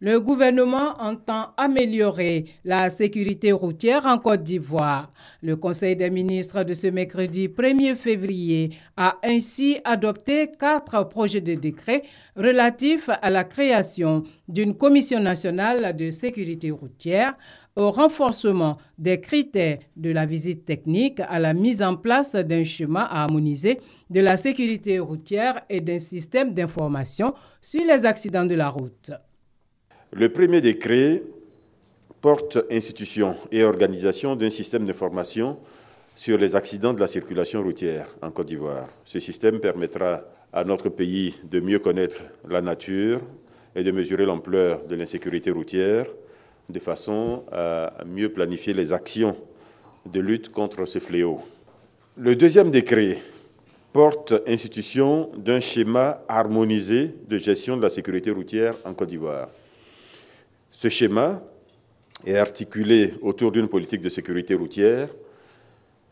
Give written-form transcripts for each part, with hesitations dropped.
Le gouvernement entend améliorer la sécurité routière en Côte d'Ivoire. Le Conseil des ministres de ce mercredi 1er février a ainsi adopté 4 projets de décret relatifs à la création d'une commission nationale de sécurité routière, au renforcement des critères de la visite technique, à la mise en place d'un schéma harmonisé de la sécurité routière et d'un système d'information sur les accidents de la route. Le premier décret porte institution et organisation d'un système d'information sur les accidents de la circulation routière en Côte d'Ivoire. Ce système permettra à notre pays de mieux connaître la nature et de mesurer l'ampleur de l'insécurité routière de façon à mieux planifier les actions de lutte contre ce fléau. Le deuxième décret porte institution d'un schéma harmonisé de gestion de la sécurité routière en Côte d'Ivoire. Ce schéma est articulé autour d'une politique de sécurité routière,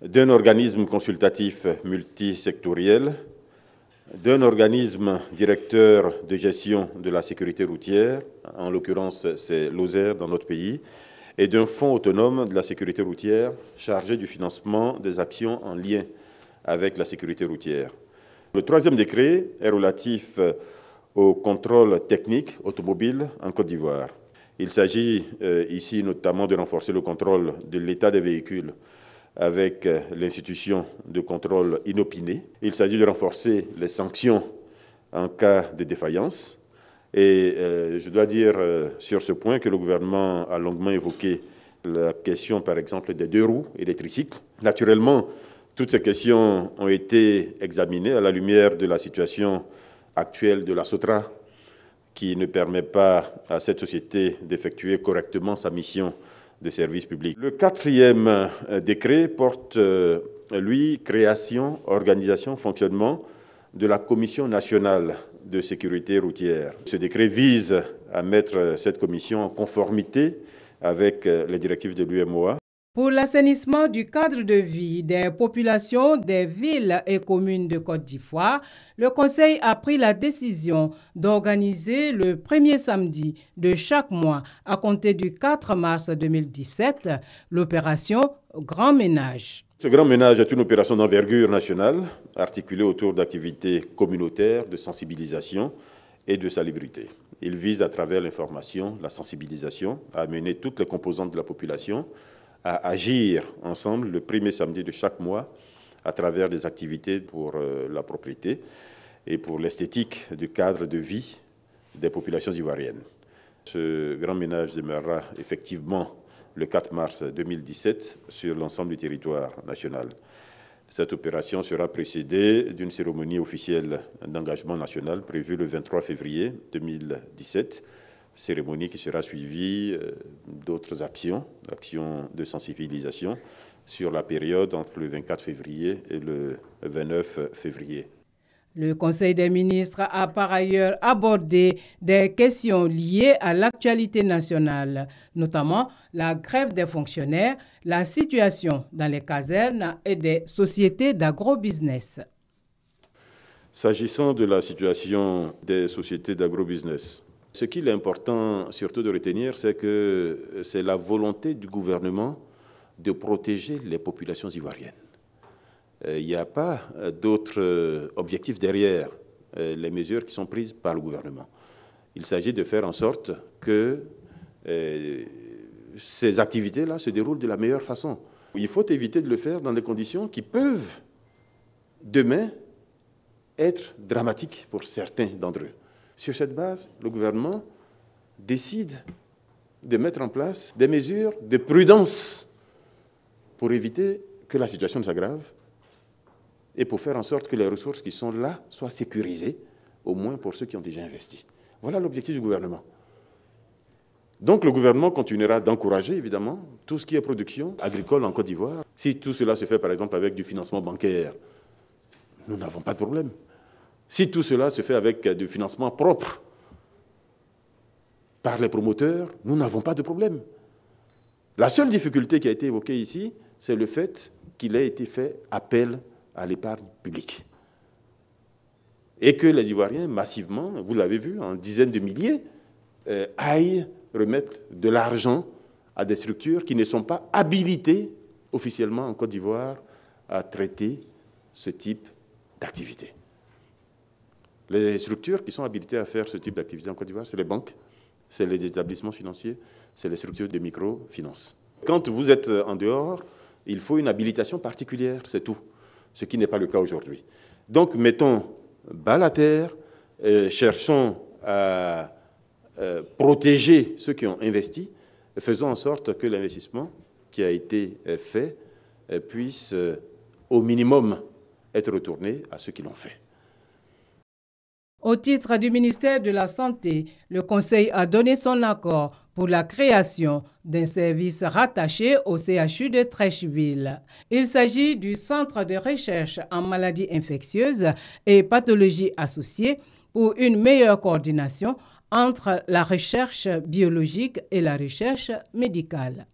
d'un organisme consultatif multisectoriel, d'un organisme directeur de gestion de la sécurité routière, en l'occurrence c'est l'OSER dans notre pays, et d'un fonds autonome de la sécurité routière chargé du financement des actions en lien avec la sécurité routière. Le troisième décret est relatif au contrôle technique automobile en Côte d'Ivoire. Il s'agit ici notamment de renforcer le contrôle de l'état des véhicules avec l'institution de contrôle inopiné. Il s'agit de renforcer les sanctions en cas de défaillance. Et je dois dire sur ce point que le gouvernement a longuement évoqué la question, par exemple, des 2 roues et des tricycles. Naturellement, toutes ces questions ont été examinées à la lumière de la situation actuelle de la SOTRA, qui ne permet pas à cette société d'effectuer correctement sa mission de service public. Le 4e décret porte, lui, création, organisation, fonctionnement de la Commission nationale de sécurité routière. Ce décret vise à mettre cette commission en conformité avec les directives de l'UMOA. Pour l'assainissement du cadre de vie des populations des villes et communes de Côte d'Ivoire, le Conseil a pris la décision d'organiser le premier samedi de chaque mois, à compter du 4 mars 2017, l'opération Grand Ménage. Ce Grand Ménage est une opération d'envergure nationale, articulée autour d'activités communautaires, de sensibilisation et de salubrité. Il vise, à travers l'information, la sensibilisation, à amener toutes les composantes de la population à agir ensemble le premier samedi de chaque mois à travers des activités pour la propriété et pour l'esthétique du cadre de vie des populations ivoiriennes. Ce grand ménage démarrera effectivement le 4 mars 2017 sur l'ensemble du territoire national. Cette opération sera précédée d'une cérémonie officielle d'engagement national prévue le 23 février 2017, cérémonie qui sera suivie d'autres actions de sensibilisation sur la période entre le 24 février et le 29 février. Le Conseil des ministres a par ailleurs abordé des questions liées à l'actualité nationale, notamment la grève des fonctionnaires, la situation dans les casernes et des sociétés d'agrobusiness. S'agissant de la situation des sociétés d'agrobusiness, ce qu'il est important surtout de retenir, c'est que c'est la volonté du gouvernement de protéger les populations ivoiriennes. Il n'y a pas d'autres objectifs derrière les mesures qui sont prises par le gouvernement. Il s'agit de faire en sorte que ces activités-là se déroulent de la meilleure façon. Il faut éviter de le faire dans des conditions qui peuvent, demain, être dramatiques pour certains d'entre eux. Sur cette base, le gouvernement décide de mettre en place des mesures de prudence pour éviter que la situation ne s'aggrave et pour faire en sorte que les ressources qui sont là soient sécurisées, au moins pour ceux qui ont déjà investi. Voilà l'objectif du gouvernement. Donc le gouvernement continuera d'encourager, évidemment, tout ce qui est production agricole en Côte d'Ivoire. Si tout cela se fait, par exemple, avec du financement bancaire, nous n'avons pas de problème. Si tout cela se fait avec du financement propre par les promoteurs, nous n'avons pas de problème. La seule difficulté qui a été évoquée ici, c'est le fait qu'il ait été fait appel à l'épargne publique. Et que les Ivoiriens, massivement, vous l'avez vu, en dizaines de milliers, aillent remettre de l'argent à des structures qui ne sont pas habilitées officiellement en Côte d'Ivoire à traiter ce type d'activité. Les structures qui sont habilitées à faire ce type d'activité en Côte d'Ivoire, c'est les banques, c'est les établissements financiers, c'est les structures de microfinance. Quand vous êtes en dehors, il faut une habilitation particulière, c'est tout, ce qui n'est pas le cas aujourd'hui. Donc mettons bas la terre, cherchons à protéger ceux qui ont investi, faisons en sorte que l'investissement qui a été fait puisse au minimum être retourné à ceux qui l'ont fait. Au titre du ministère de la Santé, le Conseil a donné son accord pour la création d'un service rattaché au CHU de Treichville. Il s'agit du Centre de recherche en maladies infectieuses et pathologies associées pour une meilleure coordination entre la recherche biologique et la recherche médicale.